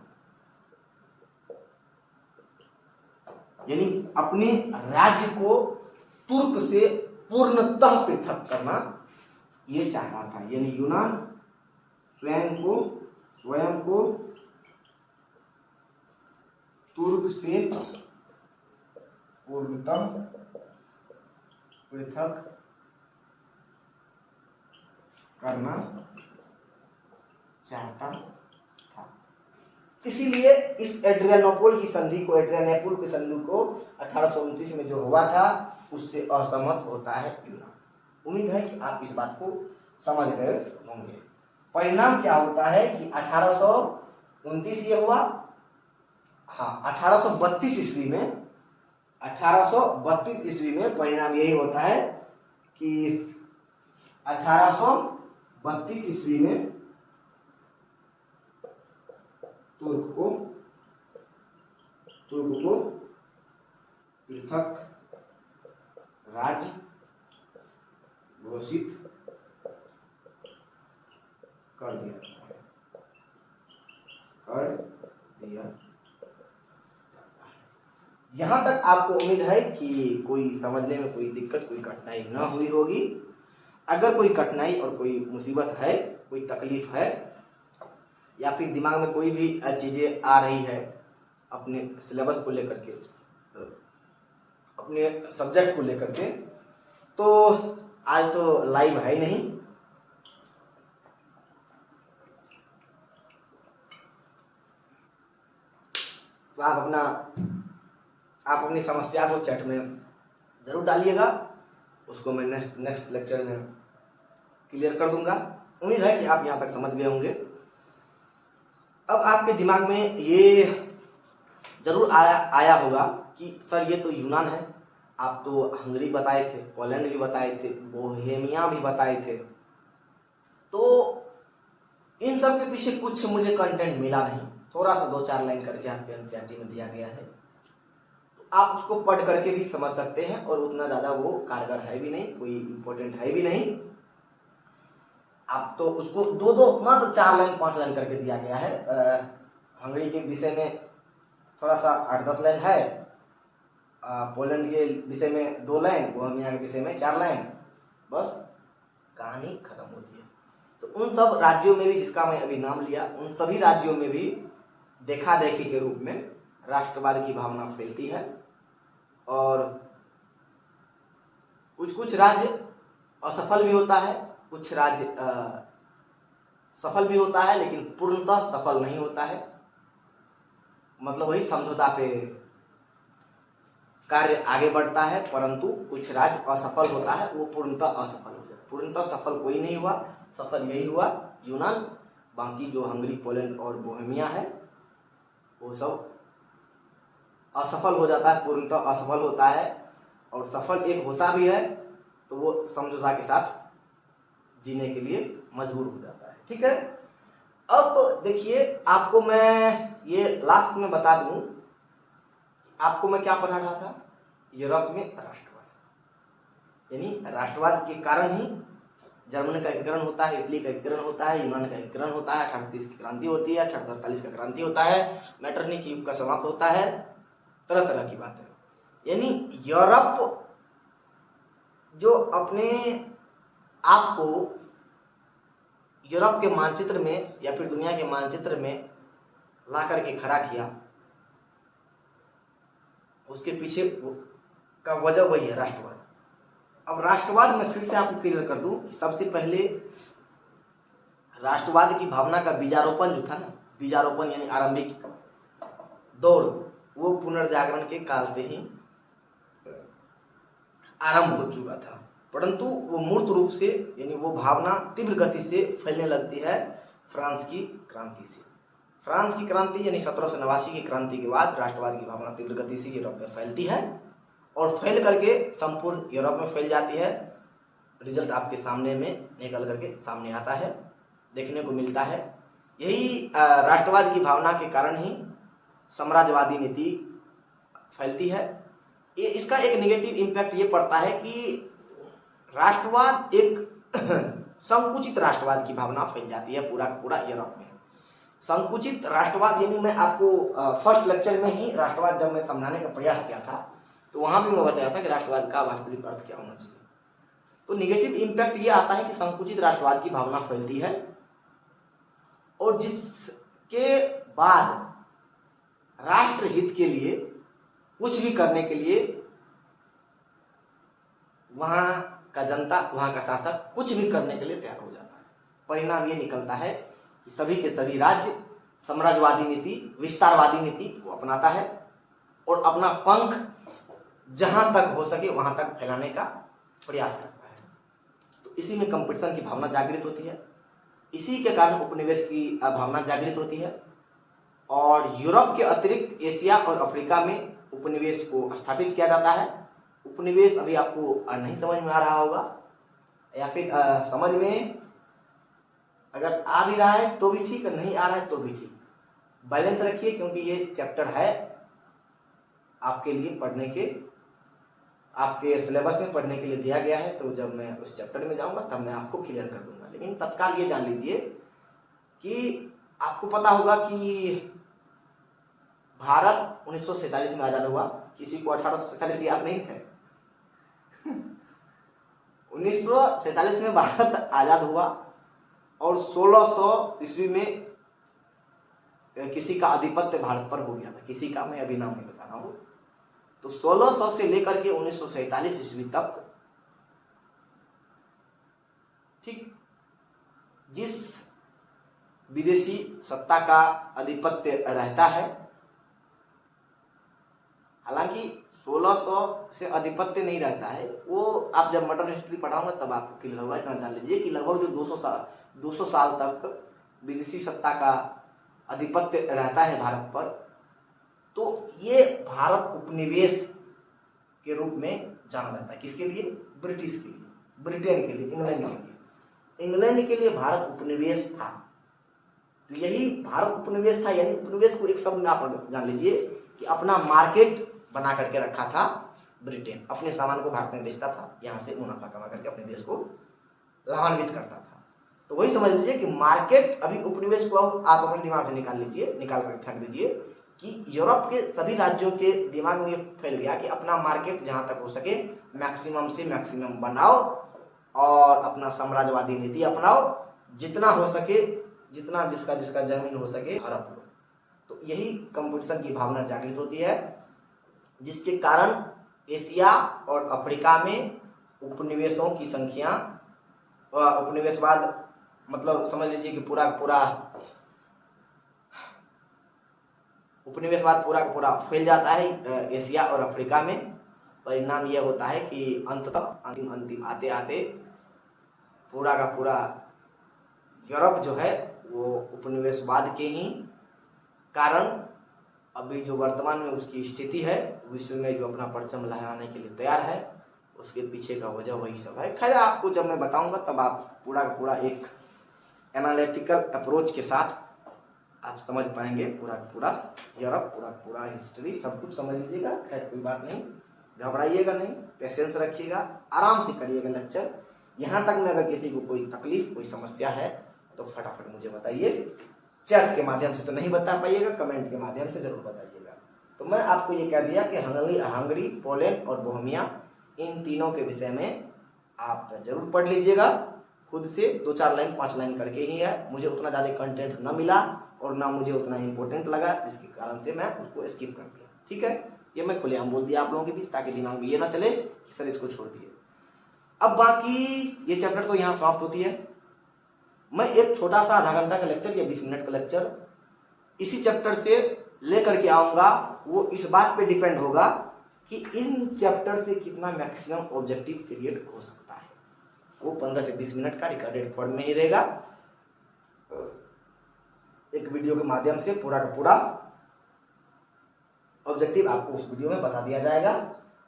यानी अपने राज्य को तुर्क से पूर्णतः पृथक करना ये चाह रहा था। यानी यूनान स्वयं को तुर्क से पूर्णतः पृथक करना चाहता था। इसीलिए इस एड्रियानोपोल की संधि को 1829 में जो हुआ था उससे असहमत होता है यूनान। उम्मीद है कि आप इस बात को समझ गए होंगे। परिणाम क्या होता है कि 1829 ये हुआ, हाँ 1832 ईस्वी में परिणाम यही होता है कि 1832 ईस्वी में तुर्क को पृथक राज्य घोषित कर दिया यहाँ तक आपको उम्मीद है कि कोई समझने में कोई दिक्कत, कोई कठिनाई न हुई होगी। अगर कोई कठिनाई और कोई मुसीबत है, कोई तकलीफ है, या फिर दिमाग में कोई भी चीज़ें आ रही है अपने सिलेबस को लेकर के, अपने सब्जेक्ट को लेकर के, तो आज तो लाइव है ही नहीं, तो आप अपनी समस्या को चैट में ज़रूर डालिएगा। उसको मैं नेक्स्ट लेक्चर में क्लियर कर दूंगा। उम्मीद है कि आप यहाँ तक समझ गए होंगे। अब आपके दिमाग में ये जरूर आया होगा कि सर ये तो यूनान है, आप तो हंगरी बताए थे, पोलैंड भी बताए थे, बोहेमिया भी बताए थे, तो इन सब के पीछे कुछ मुझे कंटेंट मिला नहीं। थोड़ा सा 2-4 लाइन करके आपके एनसीईआरटी में दिया गया है, तो आप उसको पढ़ करके भी समझ सकते हैं, और उतना ज़्यादा वो कारगर है भी नहीं, कोई इम्पोर्टेंट है भी नहीं। आप तो उसको मात्र 4 लाइन 5 लाइन करके दिया गया है। हंगरी के विषय में थोड़ा सा 8-10 लाइन है, पोलैंड के विषय में 2 लाइन, बोहेमिया के विषय में 4 लाइन, बस कहानी खत्म होती है। तो उन सब राज्यों में भी, जिसका मैं अभी नाम लिया, उन सभी राज्यों में भी देखा देखी के रूप में राष्ट्रवाद की भावना फैलती है, और कुछ राज्य असफल भी होता है, कुछ राज्य सफल भी होता है, लेकिन पूर्णतः सफल नहीं होता है। मतलब वही समझौता पे कार्य आगे बढ़ता है, परंतु कुछ राज्य असफल होता है, वो पूर्णतः असफल हो जाता है। पूर्णतः सफल कोई नहीं हुआ, सफल यही हुआ यूनान। बाकी जो हंगरी, पोलैंड और बोहेमिया है वो सब असफल हो जाता है, पूर्णतः असफल होता है। और सफल एक होता भी है तो वो समझौता के साथ जीने के लिए मजबूर हो जाता है। ठीक है, अब देखिए, आपको मैं ये लास्ट में बता दूं, आपको मैं क्या पढ़ा रहा था, यूरोप में राष्ट्रवाद, यानी राष्ट्रवाद के कारण ही जर्मनी का एकीकरण होता है, इटली का एकीकरण होता है, यूनान का एकीकरण होता है, 1830 की क्रांति होती है, 1848 का क्रांति होता है, मेटरनिख युग का समाप्त होता है, तरह तरह की बातें। यानी यूरोप जो अपने आप को यूरोप के मानचित्र में या फिर दुनिया के मानचित्र में ला करके खड़ा किया, उसके पीछे का वजह वही है, राष्ट्रवाद। अब राष्ट्रवाद में फिर से आपको क्लियर कर दूं कि सबसे पहले राष्ट्रवाद की भावना का बीजारोपण जो था ना, बीजारोपण यानी आरंभिक दौर, वो पुनर्जागरण के काल से ही आरंभ हो चुका था, परंतु वो मूर्त रूप से, यानी वो भावना तीव्र गति से फैलने लगती है फ्रांस की क्रांति से। फ्रांस की क्रांति यानी 1789 की क्रांति के बाद राष्ट्रवाद की भावना तीव्र गति से यूरोप में फैलती है, और फैल करके संपूर्ण यूरोप में फैल जाती है। रिजल्ट आपके सामने में निकल करके सामने आता है, देखने को मिलता है। यही राष्ट्रवाद की भावना के कारण ही साम्राज्यवादी नीति फैलती है। ये इसका एक नेगेटिव इम्पैक्ट ये पड़ता है कि राष्ट्रवाद एक संकुचित राष्ट्रवाद की भावना फैल जाती है पूरा यूरोप में। संकुचित राष्ट्रवाद यानी मैं आपको फर्स्ट लेक्चर में ही राष्ट्रवाद जब मैं समझाने का प्रयास किया था तो वहां भी मैं बताया था कि राष्ट्रवाद का वास्तविक अर्थ क्या होना चाहिए। तो निगेटिव इम्पैक्ट ये आता है कि संकुचित राष्ट्रवाद की भावना फैलती है और जिसके बाद राष्ट्र हित के लिए कुछ भी करने के लिए वहां का जनता, वहां का शासक कुछ भी करने के लिए तैयार हो जाता है। परिणाम ये निकलता है कि सभी के सभी राज्य साम्राज्यवादी नीति, विस्तारवादी नीति को अपनाता है और अपना पंख जहां तक हो सके वहां तक फैलाने का प्रयास करता है। तो इसी में कंपटीशन की भावना जागृत होती है, इसी के कारण उपनिवेश की भावना जागृत होती है और यूरोप के अतिरिक्त एशिया और अफ्रीका में उपनिवेश को स्थापित किया जाता है। उपनिवेश अभी आपको नहीं समझ में आ रहा होगा या फिर समझ में अगर आ भी रहा है तो भी ठीक, नहीं आ रहा है तो भी ठीक, बैलेंस रखिए क्योंकि ये चैप्टर है आपके लिए पढ़ने के, आपके सिलेबस में पढ़ने के लिए दिया गया है। तो जब मैं उस चैप्टर में जाऊंगा तब मैं आपको क्लियर कर दूंगा। लेकिन तत्काल ये जान लीजिए कि आपको पता होगा कि भारत 1947 में आजाद हुआ। किसी को 1847 याद नहीं है? 1947 में भारत आजाद हुआ और 1600 ईस्वी में किसी का आधिपत्य भारत पर हो गया था। किसी का मैं अभी नाम नहीं बता रहा हूं। तो 1600 से लेकर के 1947 ईस्वी तक ठीक जिस विदेशी सत्ता का आधिपत्य रहता है, हालांकि 1600 से आधिपत्य नहीं रहता है, वो आप जब मॉडर्न हिस्ट्री पढ़ाऊंगा तब आपको क्लियर होगा। इतना जान लीजिए कि लगभग जो 200 साल तक विदेशी सत्ता का आधिपत्य रहता है भारत पर, तो ये भारत उपनिवेश के रूप में जाना जाता है। किसके लिए? ब्रिटिश के लिए, ब्रिटेन के लिए, इंग्लैंड के लिए। इंग्लैंड के लिए भारत उपनिवेश था। तो यही भारत उपनिवेश था, यानी उपनिवेश को एक शब्द में आप जान लीजिए कि अपना मार्केट बना करके रखा था ब्रिटेन। अपने सामान को भारत में बेचता था, यहाँ से मुनाफा कमा करके अपने देश को लाभान्वित करता था। तो वही समझ लीजिए कि मार्केट अभी उपनिवेश को आप अपने दिमाग से निकाल लीजिए, निकाल कर फेंक दीजिए कि यूरोप के सभी राज्यों के दिमाग में ये फैल गया कि अपना मार्केट जहाँ तक हो सके मैक्सिमम से मैक्सिमम बनाओ और अपना साम्राज्यवादी नीति अपनाओ, जितना हो सके, जितना जिसका जमीन हो सके हड़प लो। तो यही कंपटीशन की भावना जागृत होती है, जिसके कारण एशिया और अफ्रीका में उपनिवेशों की संख्या, उपनिवेशवाद मतलब समझ लीजिए कि पूरा उपनिवेशवाद पूरा का पूरा फैल जाता है एशिया और अफ्रीका में। परिणाम यह होता है कि अंतिम आते आते पूरा का पूरा यूरोप जो है वो उपनिवेशवाद के ही कारण अभी जो वर्तमान में उसकी स्थिति है, विश्व में जो अपना परचम लहराने के लिए तैयार है, उसके पीछे का वजह वही सब है। खैर आपको जब मैं बताऊंगा तब आप पूरा का पूरा एक एनालिटिकल अप्रोच के साथ आप समझ पाएंगे पूरा यूरोप, पूरा हिस्ट्री सब कुछ समझ लीजिएगा। खैर कोई बात नहीं, घबराइएगा नहीं, पेशेंस रखिएगा, आराम से करिएगा लेक्चर। यहाँ तक में अगर किसी को कोई तकलीफ, कोई समस्या है तो फटाफट मुझे बताइए। चैट के माध्यम से तो नहीं बता पाइएगा, कमेंट के माध्यम से जरूर बताइएगा। तो मैं आपको ये कह दिया कि हंगरी, पोलैंड और बोहेमिया, इन तीनों के विषय में आप जरूर पढ़ लीजिएगा खुद से। 2-4 लाइन 5 लाइन करके ही है, मुझे उतना ज़्यादा कंटेंट न मिला और ना मुझे उतना इम्पोर्टेंट लगा, इसके कारण से मैं उसको स्किप कर दिया। ठीक है, ये मैं खुलेआम बोल दिया आप लोगों के बीच, ताकि दिमाग में ये ना चले कि सर इसको छोड़ दिए। अब बाकी ये चैप्टर तो यहाँ समाप्त होती है। मैं एक छोटा सा आधा घंटा का लेक्चर या 20 मिनट का लेक्चर इसी चैप्टर से लेकर के आऊँगा। वो इस बात पे डिपेंड होगा कि इन चैप्टर से कितना मैक्सिमम ऑब्जेक्टिव क्रिएट हो सकता है। वो 15 से 20 मिनट का रिकॉर्डेड फॉर्म में ही रहेगा। एक वीडियो के माध्यम से पूरा का पूरा ऑब्जेक्टिव आपको उस वीडियो में बता दिया जाएगा।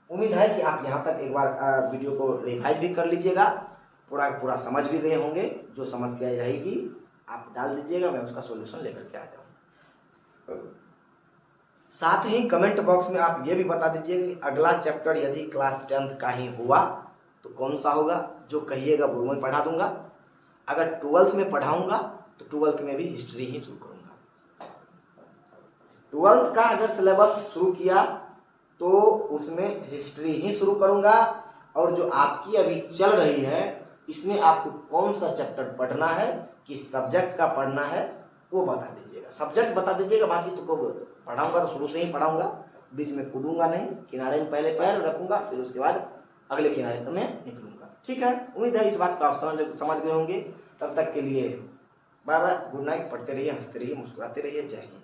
उम्मीद है कि आप यहाँ तक एक बार वीडियो को रिवाइज भी कर लीजिएगा, पूरा समझ भी गए होंगे। जो समस्या रहेगी आप डाल दीजिएगा, मैं उसका सॉल्यूशन लेकर के आ जाऊँगा। साथ ही कमेंट बॉक्स में आप ये भी बता दीजिए कि अगला चैप्टर यदि क्लास 10th का ही हुआ तो कौन सा होगा। जो कहिएगा वो मैं पढ़ा दूंगा। अगर 12th में पढ़ाऊंगा तो 12th में भी हिस्ट्री ही शुरू करूंगा। ट्वेल्थ का अगर सिलेबस शुरू किया तो उसमें हिस्ट्री ही शुरू करूंगा, और जो आपकी अभी चल रही है इसमें आपको कौन सा चैप्टर पढ़ना है, किस सब्जेक्ट का पढ़ना है वो बता दीजिएगा, सब्जेक्ट बता दीजिएगा। बाकी तो को पढ़ाऊंगा तो शुरू से ही पढ़ाऊंगा, बीच में कूदूंगा नहीं, किनारे में पहले पैर रखूंगा, फिर उसके बाद अगले किनारे पर मैं निकलूंगा। ठीक है, उम्मीद है इस बात को आप समझ गए होंगे। तब तक के लिए बाय बाय, गुड नाइट, पढ़ते रहिए, हंसते रहिए, मुस्कुराते रहिए, जय हिंद।